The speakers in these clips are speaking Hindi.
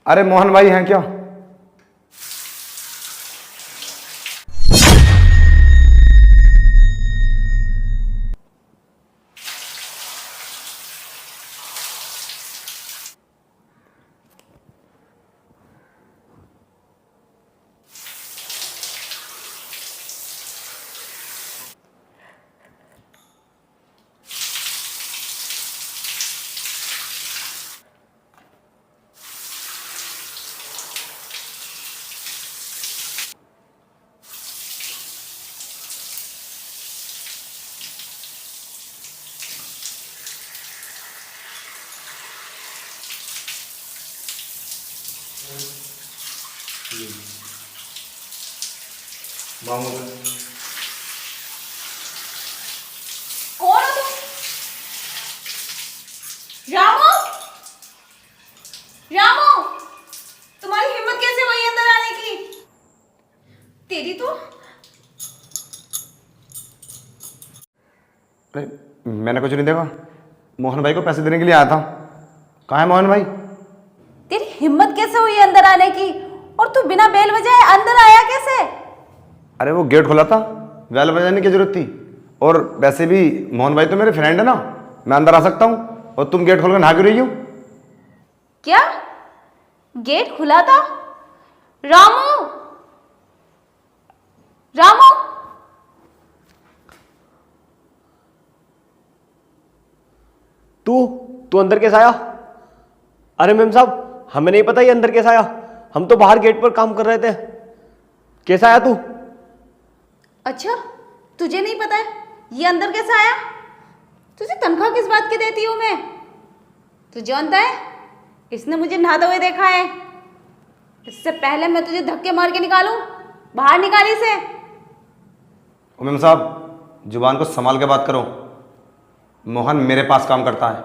अरे मोहन भाई हैं क्या? मामू कौन हो तुम? रामू, रामू, तुम्हारी हिम्मत कैसे हुई अंदर आने की? तेरी तो अरे मैंने कुछ नहीं देखा। मोहन भाई को पैसे देने के लिए आया था। कहाँ है मोहन भाई? तेरी हिम्मत कैसे हुई अंदर आने की? और तू बिना बेल बजाए अंदर आया कैसे? अरे वो गेट खुला था, बेल बजाने की जरूरत थी। और वैसे भी मोहन भाई तो मेरे फ्रेंड है ना, मैं अंदर आ सकता हूँ। और तुम गेट खोलकर नहा क्यों रही हो? क्या गेट खुला था? रामू, रामू, तू अंदर कैसे आया? अरे मैम साहब, हमें नहीं पता ये अंदर कैसे आया। हम तो बाहर गेट पर काम कर रहे थे। कैसा आया तू? अच्छा तुझे नहीं पता है ये अंदर कैसे आया? तुझे तनख्वाह किस बात की देती हूँ मैं? तू जानता है इसने मुझे नहाते हुए देखा है। इससे पहले मैं तुझे धक्के मार के निकालूं, बाहर निकाली से। मेम साहब जुबान को संभाल के बात करो। मोहन मेरे पास काम करता है।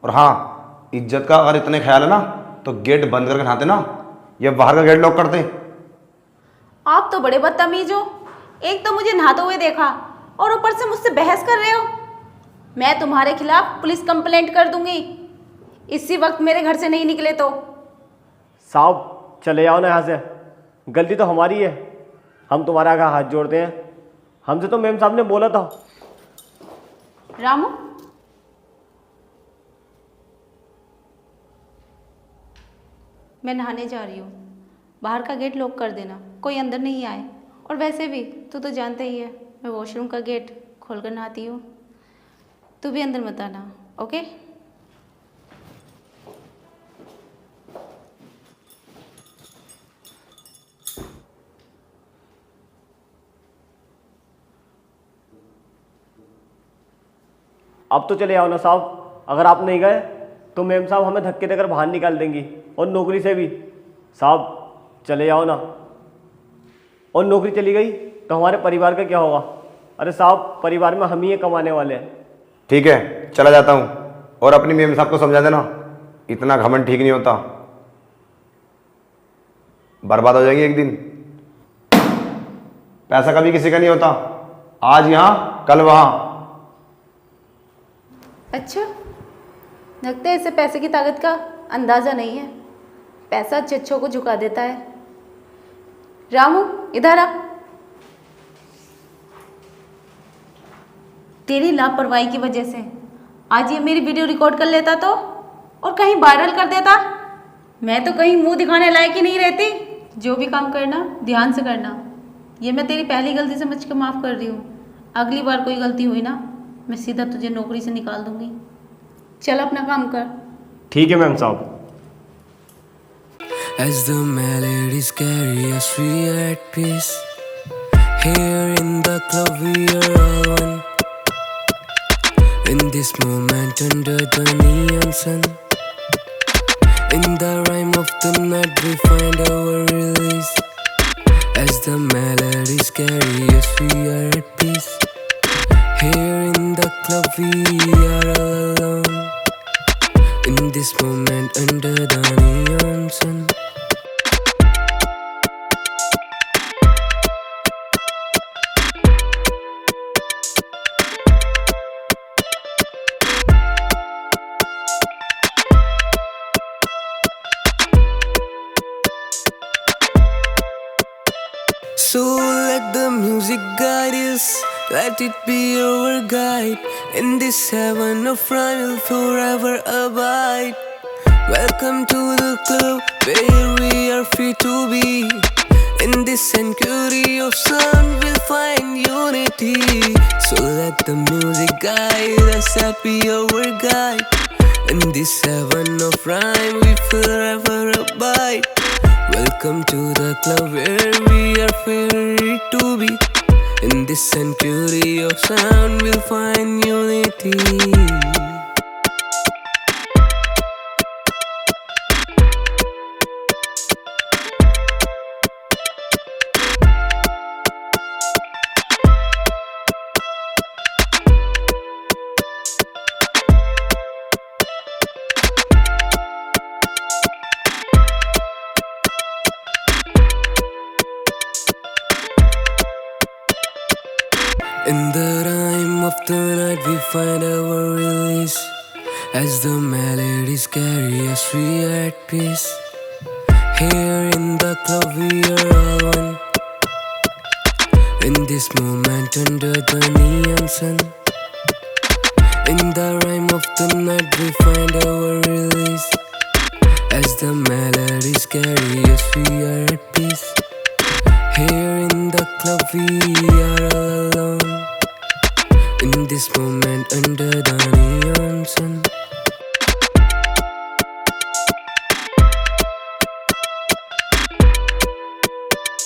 और हाँ, इज्जत का अगर इतने ख्याल है ना तो गेट बंद करके नहाते ना, ये बाहर का गेट लॉक करते। आप तो बड़े बदतमीज हो। एक तो मुझे नहाते हुए देखा और ऊपर से मुझसे बहस कर रहे हो। मैं तुम्हारे खिलाफ पुलिस कंप्लेंट कर दूंगी इसी वक्त मेरे घर से नहीं निकले तो। साहब चले जाओ ना यहाँ से, गलती तो हमारी है। हम तुम्हारे आगे हाथ जोड़ते हैं। हमसे तो मैम साहब ने बोला था। रामू, मैं नहाने जा रही हूँ, बाहर का गेट लॉक कर देना, कोई अंदर नहीं आए। और वैसे भी तू तो जानता ही है मैं वॉशरूम का गेट खोलकर नहाती हूँ। तू भी अंदर मत आना, ओके? अब तो चले आओ ना साहब। अगर आप नहीं गए तो मैम साहब हमें धक्के देकर बाहर निकाल देंगी और नौकरी से भी। साहब चले जाओ ना। और नौकरी चली गई तो हमारे परिवार का क्या होगा? अरे साहब, परिवार में हम ही ये कमाने वाले हैं। ठीक है चला जाता हूँ। और अपनी मेम साहब को समझा देना, इतना घमंड ठीक नहीं होता, बर्बाद हो जाएंगे एक दिन। पैसा कभी किसी का नहीं होता, आज यहाँ कल वहाँ। अच्छा, लगता है इसे पैसे की ताकत का अंदाज़ा नहीं है। पैसा चच्छों को झुका देता है। रामू इधर आ। तेरी लापरवाही की वजह से आज ये मेरी वीडियो रिकॉर्ड कर लेता तो और कहीं वायरल कर देता। मैं तो कहीं मुंह दिखाने लायक ही नहीं रहती। जो भी काम करना ध्यान से करना। ये मैं तेरी पहली गलती समझ के माफ़ कर रही हूँ। अगली बार कोई गलती हुई ना, मैं सीधा तुझे नौकरी से निकाल दूंगी। चल अपना काम कर। ठीक है मैम साहब। As the melodies carry us, we are at peace. Here in the club, we are all one. In this moment, under the neon sun, in the rhyme of the night, we find our release. As the melodies carry us, we are at peace. Here in the club, we are all alone. In this moment, under the neon sun. So let the music guide us, let it be our guide. In this heaven of rhyme we'll forever abide. Welcome to the club where we are free to be. In this sanctuary of sound we'll find unity. So let the music guide us, let be our guide. In this heaven of rhyme we forever abide. Welcome to the club where we are free to be. In this sanctuary of sound we'll find unity. In the rhyme of the night we find our release. As the melodies carry us we are at peace. Here in the club we are all one. In this moment under the neon sun. In the rhyme of the night we find our release. As the melodies carry us we are at peace. Here in the club we are all alone. In this moment under the neon